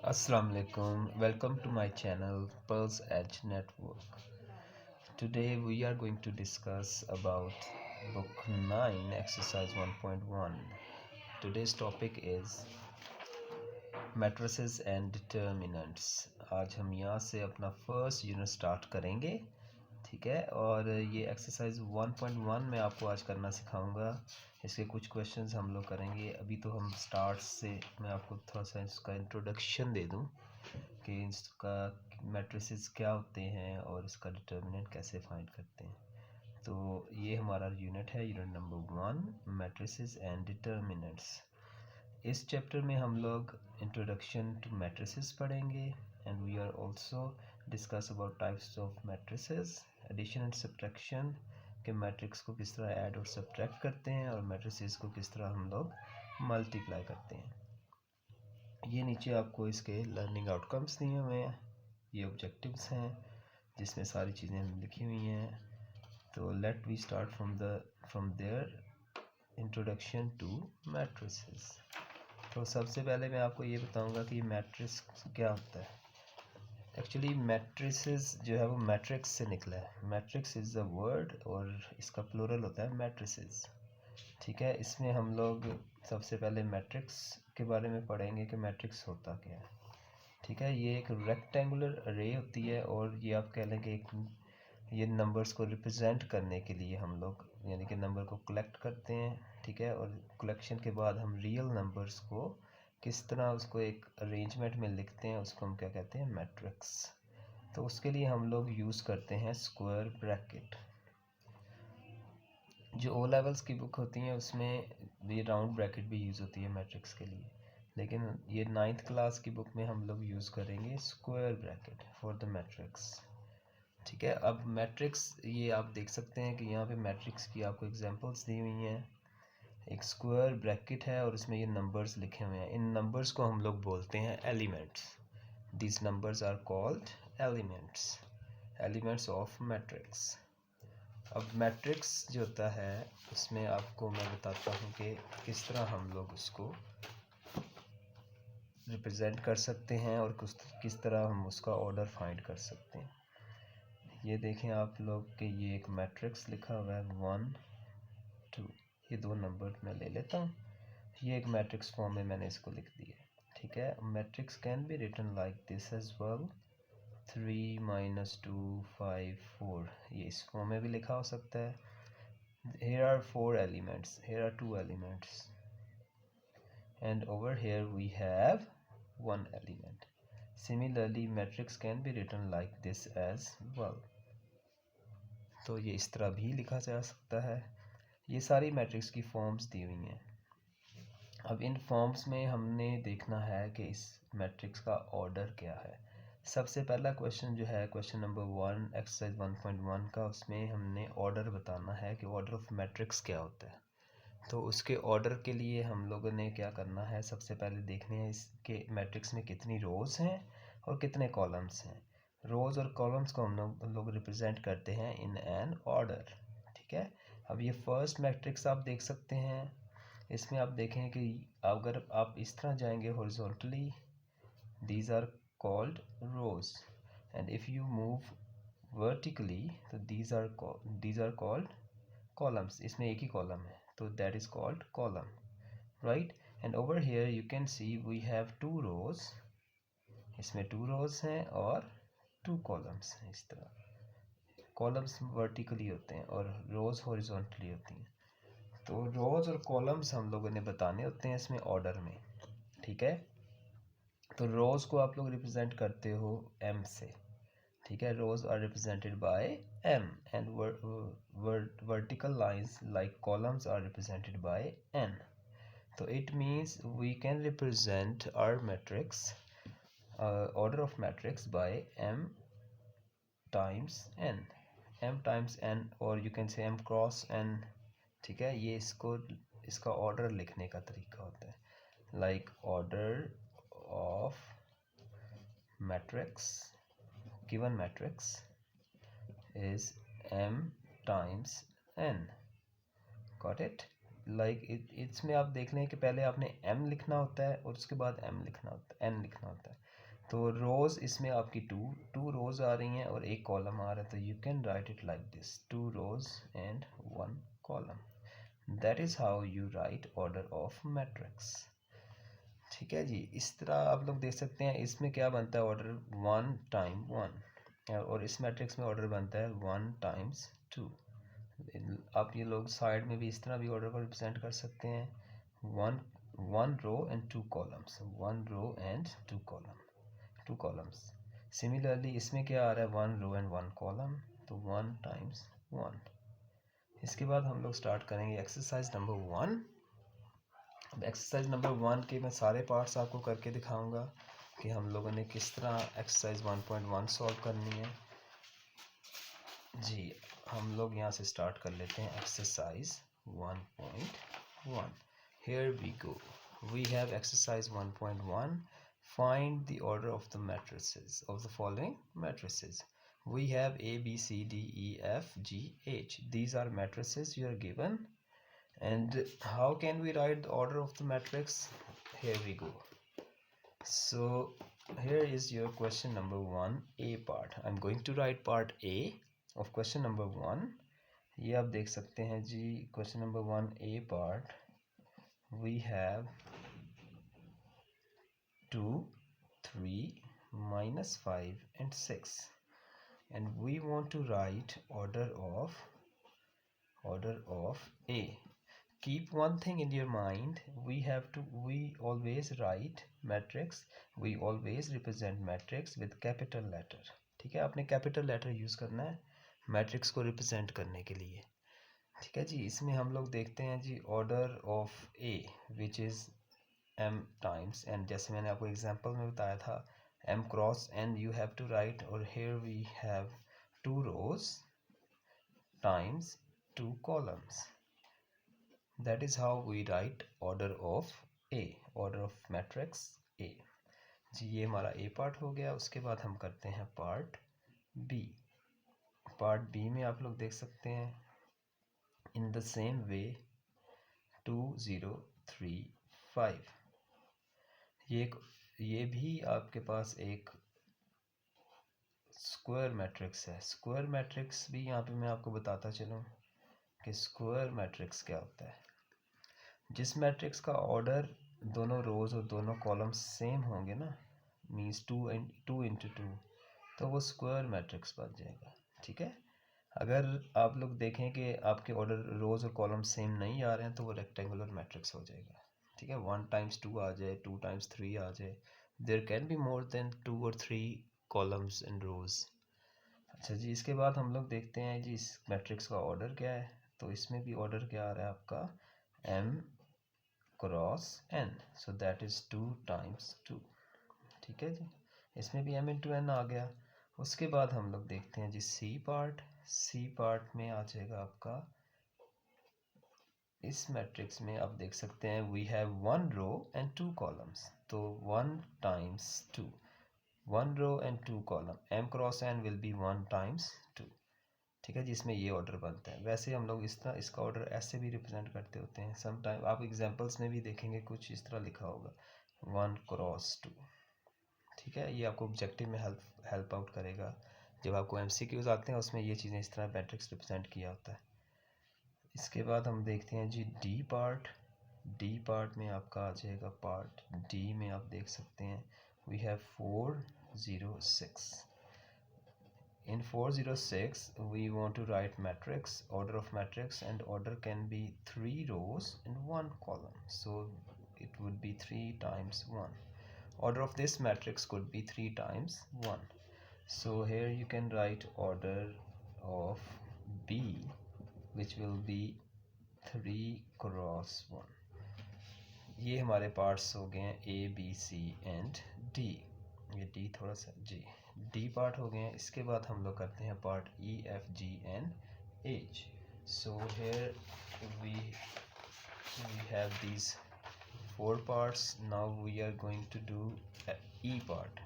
Assalamu alaikum. Welcome to my channel Pearls Edge Network. Today we are going to discuss about book 9 exercise 1.1. Today's topic is matrices and determinants. आज हम यहाँ से अपना first unit start करेंगे, ठीक है। और ये एक्सरसाइज 1.1 में आपको आज करना सिखाऊंगा। इसके कुछ क्वेश्चंस हम लोग करेंगे। अभी तो हम स्टार्ट से मैं आपको थोड़ा सा इसका इंट्रोडक्शन दे दूं कि इसका मैट्रिसेस क्या होते हैं और इसका डिटर्मिनेंट कैसे फाइंड करते हैं। तो ये हमारा यूनिट है, unit number 1, matrices and determinants. इस चैप्टर में हम लोग इंट्रोडक्शन टू मैट्रिसेस पढ़ेंगे and we are also discuss about types of matrices, addition and subtraction के मैट्रिक्स को किस तरह ऐड और सब्ट्रैक्ट करते हैं और मैट्रिसेस को किस तरह हम लोग मल्टीप्लाई करते हैं। ये नीचे आपको इसके लर्निंग आउटकम्स दिए हुए हैं, ये ऑब्जेक्टिव्स हैं जिसमें सारी चीज़ें लिखी हुई हैं। तो let we start from there introduction to matrices. तो सबसे पहले मैं आपको ये बताऊंगा कि मैट्रिक्स क्या होता है। एक्चुअली मैट्रिसेस जो है वो मैट्रिक्स से निकला है। मैट्रिक्स इज़ द वर्ड और इसका प्लूरल होता है मैट्रिसेस, ठीक है। इसमें हम लोग सबसे पहले मैट्रिक्स के बारे में पढ़ेंगे कि मैट्रिक्स होता क्या है, ठीक है। ये एक रेक्टेंगुलर अरे होती है और ये आप कह लें कि ये नंबर्स को रिप्रेजेंट करने के लिए हम लोग यानी कि नंबर को कलेक्ट करते हैं, ठीक है। और कलेक्शन के बाद हम रियल नंबर्स को किस तरह उसको एक अरेंजमेंट में लिखते हैं, उसको हम क्या कहते हैं, मैट्रिक्स। तो उसके लिए हम लोग यूज़ करते हैं स्क्वायर ब्रैकेट। जो ओ लेवल्स की बुक होती हैं उसमें ये राउंड ब्रैकेट भी यूज़ होती है मैट्रिक्स के लिए, लेकिन ये 9th क्लास की बुक में हम लोग यूज़ करेंगे square bracket for the matrix, ठीक है। अब मैट्रिक्स ये आप देख सकते हैं कि यहाँ पे मैट्रिक्स की आपको एग्जांपल्स दी हुई हैं। एक स्क्वायर ब्रैकेट है और इसमें ये नंबर्स लिखे हुए हैं। इन नंबर्स को हम लोग बोलते हैं elements. These numbers are called elements, elements of matrix. अब मैट्रिक्स जो होता है उसमें आपको मैं बताता हूँ कि किस तरह हम लोग उसको रिप्रेजेंट कर सकते हैं और किस तरह हम उसका ऑर्डर फाइंड कर सकते हैं। ये देखें आप लोग कि ये एक मैट्रिक्स लिखा हुआ है 1 2, ये दो नंबर मैं ले लेता हूँ। ये एक मैट्रिक्स फॉर्म में मैंने इसको लिख दिया, ठीक है। Matrix can be written like this as well, 3 - 2 5 4, ये इस फॉर्म में भी लिखा हो सकता है। here are 4 elements, here are 2 elements and over here we have 1 element. Similarly matrix can be written like this as well. तो ये इस तरह भी लिखा जा सकता है। ये सारी मैट्रिक्स की फॉर्म्स दी हुई हैं। अब इन फॉर्म्स में हमने देखना है कि इस मैट्रिक्स का ऑर्डर क्या है। सबसे पहला क्वेश्चन जो है क्वेश्चन नंबर 1 एक्सरसाइज 1.1 का, उसमें हमने ऑर्डर बताना है कि ऑर्डर ऑफ मैट्रिक्स क्या होता है। तो उसके ऑर्डर के लिए हम लोगों ने क्या करना है, सबसे पहले देखने हैं इसके मैट्रिक्स में कितनी रोज़ हैं और कितने कॉलम्स हैं। रोज़ और कॉलम्स को हम लोग रिप्रेजेंट करते हैं इन एन ऑर्डर, ठीक है। अब ये फर्स्ट मैट्रिक्स आप देख सकते हैं। इसमें आप देखें कि अगर आप इस तरह जाएंगे horizontally, these are called rows, and if you move vertically तो दीज आर कॉल्ड कॉलम्स। इसमें एक ही कॉलम है तो that is called column, right. And over here you can see we have 2 rows, इसमें 2 रोज हैं और 2 कॉलम्स हैं। इस तरह कॉलम्स वर्टिकली होते हैं और रोज हॉरिजॉन्टली होती हैं। तो रोज और कॉलम्स हम लोगों ने बताने होते हैं इसमें ऑर्डर में, ठीक है। तो रोज को आप लोग रिप्रेजेंट करते हो एम से, ठीक है। Rows are represented by M and vertical lines like columns are represented by N. तो it means we can represent our matrix order of matrix by M times N, M times N, और you can say M cross N, ठीक है। ये इसका order लिखने का तरीका होता है, like order of matrix, given matrix is m times n, got it। Like इसमें आप देख लें कि पहले आपने m लिखना होता है और उसके बाद m लिखना होता है, n लिखना होता है। तो रोज़ इसमें आपकी टू रोज़ आ रही हैं और एक कॉलम आ रहा है, तो you can write it like this, 2 rows and 1 column. That is how you write order of matrix. ठीक है जी, इस तरह आप लोग देख सकते हैं इसमें क्या बनता है ऑर्डर 1 टाइम 1, और इस मैट्रिक्स में ऑर्डर बनता है 1 टाइम्स 2। आप ये लोग साइड में भी इस तरह भी ऑर्डर को रिप्रेजेंट कर सकते हैं, one row and 2 columns, 1 row and 2 columns. Similarly इसमें क्या आ रहा है 1 रो एंड 1 कॉलम, तो 1 टाइम्स 1। इसके बाद हम लोग स्टार्ट करेंगे एक्सरसाइज नंबर 1। अब एक्सरसाइज नंबर 1 के मैं सारे पार्ट्स आपको करके दिखाऊंगा कि हम लोगों ने किस तरह एक्सरसाइज 1.1 सॉल्व करनी है जी। हम लोग यहाँ से स्टार्ट कर लेते हैं exercise 1.1। Here we go. We have exercise 1.1. Find the order of the matrices of the following matrices. We have A, B, C, D, E, F, G, H. These are matrices you are given. And how can we write the order of the matrix? Here we go. So here is your question number 1, A part. I'm going to write part A of question number 1. ये आप देख सकते हैं जी, question number 1 A part. We have 2, 3, -5 and 6, and we want to write order of A. Keep one thing in your mind, we always write matrix, we always represent matrix with capital letter. ठीक है, आपने capital letter use करना है matrix को represent करने के लिए। ठीक है जी, इसमें हम लोग देखते हैं जी order of A which is m times n, जैसे मैंने आपको एग्जांपल में बताया था m cross n you have to write, और here we have 2 rows times 2 columns. That is how we write order of A, order of matrix A जी। ये हमारा A part हो गया। उसके बाद हम करते हैं पार्ट B। पार्ट B में आप लोग देख सकते हैं इन द सेम वे 2, 0, 3, 5। ये भी आपके पास एक स्क्वायर मैट्रिक्स है। स्क्वायर मैट्रिक्स भी यहाँ पे मैं आपको बताता चलूँ कि स्क्वायर मैट्रिक्स क्या होता है। जिस मैट्रिक्स का ऑर्डर दोनों रोज और दोनों कॉलम्स सेम होंगे ना, मीन्स 2 इंटू 2, तो वो स्क्वायर मैट्रिक्स बन जाएगा। ठीक है, अगर आप लोग देखें कि आपके ऑर्डर रोज और कॉलम्स सेम नहीं आ रहे हैं तो वो रेक्टेंगुलर मैट्रिक्स हो जाएगा। ठीक है, 1 टाइम्स 2 आ जाए, 2 टाइम्स 3 आ जाए, there can be more than 2 और 3 कॉलम्स एंड रोज। अच्छा जी, इसके बाद हम लोग देखते हैं जी इस मैट्रिक्स का ऑर्डर क्या है। तो इसमें भी ऑर्डर क्या आ रहा है आपका m cross n, so that is 2 times 2। ठीक है जी, इसमें भी m इंटू n आ गया। उसके बाद हम लोग देखते हैं जी C पार्ट। C पार्ट में आ जाएगा आपका, इस मैट्रिक्स में आप देख सकते हैं we have 1 row and 2 columns, तो 1 times 2, 1 row and 2 column, m cross n will be 1 times 2। ठीक है, जिसमें ये ऑर्डर बनता है। वैसे हम लोग इस तरह इसका ऑर्डर ऐसे भी रिप्रेजेंट करते होते हैं। सम टाइम आप एग्जांपल्स में भी देखेंगे कुछ इस तरह लिखा होगा 1 क्रॉस 2। ठीक है, ये आपको ऑब्जेक्टिव में हेल्प आउट करेगा। जब आपको MCQs आते हैं उसमें ये चीज़ें इस तरह मैट्रिक्स रिप्रेजेंट किया होता है। इसके बाद हम देखते हैं G D part. D part में आपका आ जाएगा पार्ट डी में आप देख सकते हैं we have 4, 0, 6। In 406 we want to write matrix, order of matrix, and order can be 3 rows and 1 column, so it would be 3 times 1. Order of this matrix could be 3 times 1, so here you can write order of B, which will be 3 cross 1. ये हमारे parts हो गए हैं A, B, C and D। ये D थोड़ा सा जी D part हो गए हैं। इसके बाद हम लोग करते हैं part E, F, G and H। So here we have these 4 parts. Now we are going to do E part.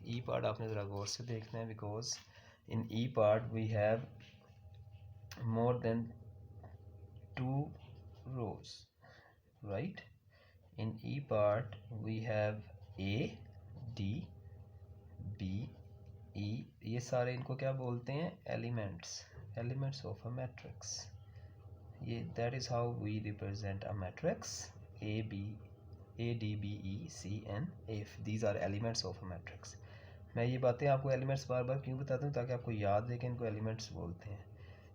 E part आपने ज़रा गौर से देखना है, because in E part we have more than 2 rows, right? In E part we have A, D, B, E, ये सारे इनको क्या बोलते हैं? Elements of a matrix. ये that is how we represent a matrix A, D, B, E, C and F. These are elements of a matrix. मैं ये बातें आपको एलिमेंट्स बार बार क्यों बताता हूँ? ताकि आपको याद रहे कि इनको एलिमेंट्स बोलते हैं,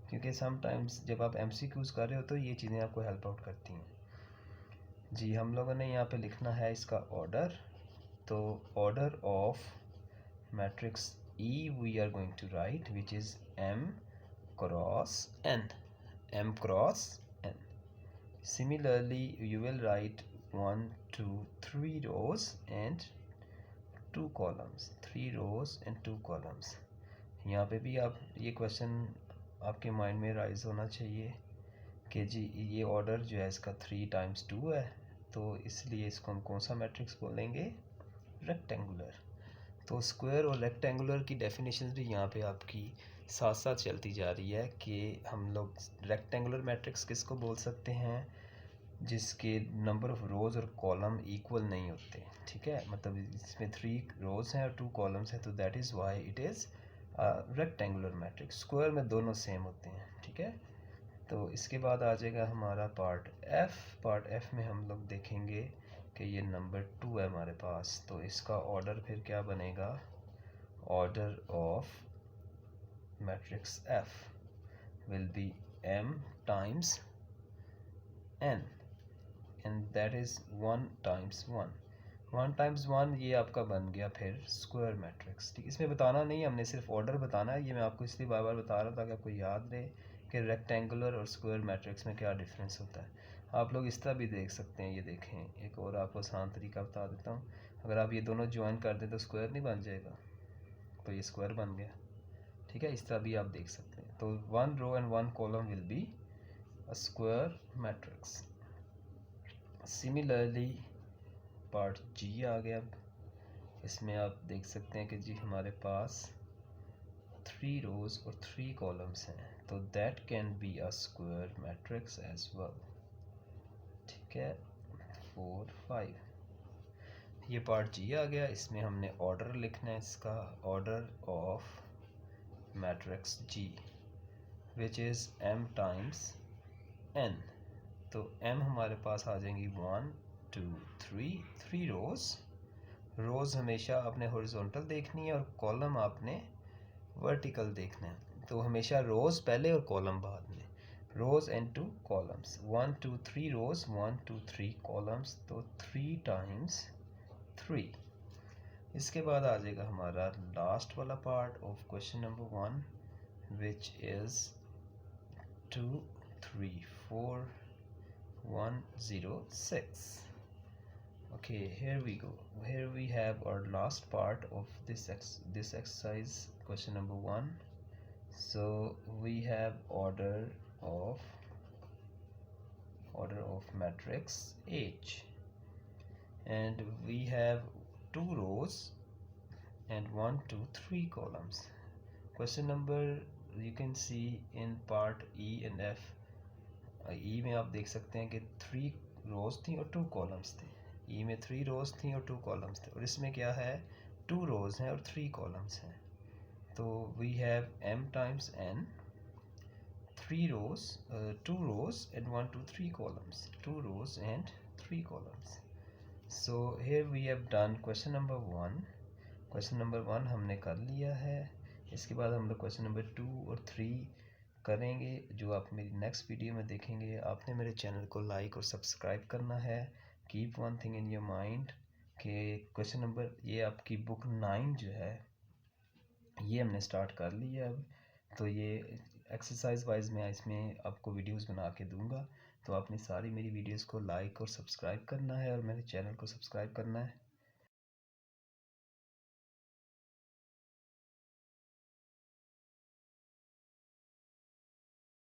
क्योंकि समटाइम्स जब आप MCQs कर रहे हो तो ये चीज़ें आपको हेल्प आउट करती हैं। जी, हम लोगों ने यहाँ पे लिखना है इसका ऑर्डर। तो order of matrix E we are going to write which is M cross N, M cross N. Similarly you will write 1, 2, 3 rows and 2 columns, 3 rows and 2 columns. यहाँ पे भी आप ये क्वेश्चन आपके माइंड में राइज होना चाहिए कि जी ये ऑर्डर जो है इसका 3 times 2 है, तो इसलिए इसको हम कौन सा मैट्रिक्स बोलेंगे? रेक्टेंगुलर। तो स्क्वायर और रेक्टेंगुलर की डेफिनेशन भी यहाँ पे आपकी साथ साथ चलती जा रही है कि हम लोग रेक्टेंगुलर मैट्रिक्स किसको बोल सकते हैं? जिसके नंबर ऑफ रोज़ और कॉलम इक्वल नहीं होते, ठीक है? मतलब इसमें 3 रोज़ हैं और 2 कॉलम्स हैं, तो that is why it is rectangular matrix. Square में दोनों सेम होते हैं, ठीक है? तो इसके बाद आ जाएगा हमारा पार्ट F में हम लोग देखेंगे कि ये नंबर 2 है हमारे पास, तो इसका ऑर्डर फिर क्या बनेगा? Order of matrix F will be M times N and that is 1 times 1। 1 times 1 ये आपका बन गया फिर स्क्वायर मैट्रिक्स, ठीक? इसमें बताना नहीं, हमने सिर्फ ऑर्डर बताना है। ये मैं आपको इसलिए बार बार बता रहा हूँ ताकि आपको याद रहे कि रेक्टेंगुलर और स्क्वायर मैट्रिक्स में क्या डिफरेंस होता है। आप लोग इस तरह भी देख सकते हैं। ये देखें, एक और आपको आसान तरीका बता देता हूँ। अगर आप ये दोनों ज्वाइन कर दें तो स्क्वायर नहीं बन जाएगा? तो ये स्क्वायर बन गया, ठीक है? इस तरह भी आप देख सकते हैं। तो 1 row and 1 column will be a square matrix. Similarly part G आ गया। इसमें आप देख सकते हैं कि जी हमारे पास 3 रोज़ और 3 कॉलम्स हैं, तो that can be a square matrix as well, ठीक है? 4, 5 ये पार्ट G आ गया। इसमें हमने ऑर्डर लिखना है, इसका order of matrix G which is M times N। तो M हमारे पास आ जाएंगी 1, 2, 3 रोज़ हमेशा आपने हॉरिजॉन्टल देखनी है और कॉलम आपने वर्टिकल देखना है। तो हमेशा रोज़ पहले और कॉलम बाद में। रोज़ एंड 2 कॉलम्स, 1, 2, 3 रोज़, 1, 2, 3 कॉलम्स, तो 3 times 3। इसके बाद आ जाएगा हमारा लास्ट वाला part of question number 1 which is 2, 3, 4, 1, 0, 6। Okay, here we go. Here we have our last part of this exercise, question number 1. So we have order of matrix H, and we have 2 rows and 1, 2, 3 columns. Question number you can see in part E and F. E में आप देख सकते हैं कि 3 रोज़ थी और 2 columns थे। E में 3 रोज़ थी और 2 कॉलम्स थे, और इसमें क्या है? 2 रोज़ हैं और 3 कॉलम्स हैं। तो we have M times N, 3 rows, 2 rows and 1, 2, 3 columns, 2 rows and 3 columns. So here we have done question number 1. Question number 1 हमने कर लिया है। इसके बाद हम लोग क्वेश्चन नंबर 2 और 3 करेंगे, जो आप मेरी नेक्स्ट वीडियो में देखेंगे। आपने मेरे चैनल को लाइक और सब्सक्राइब करना है। Keep one thing in your mind कि क्वेश्चन नंबर ये आपकी बुक 9 जो है ये हमने स्टार्ट कर लिया अब। तो ये एक्सरसाइज वाइज मैं इसमें आपको वीडियोस बना के दूंगा, तो आपने सारी मेरी वीडियोस को लाइक और सब्सक्राइब करना है और मेरे चैनल को सब्सक्राइब करना है।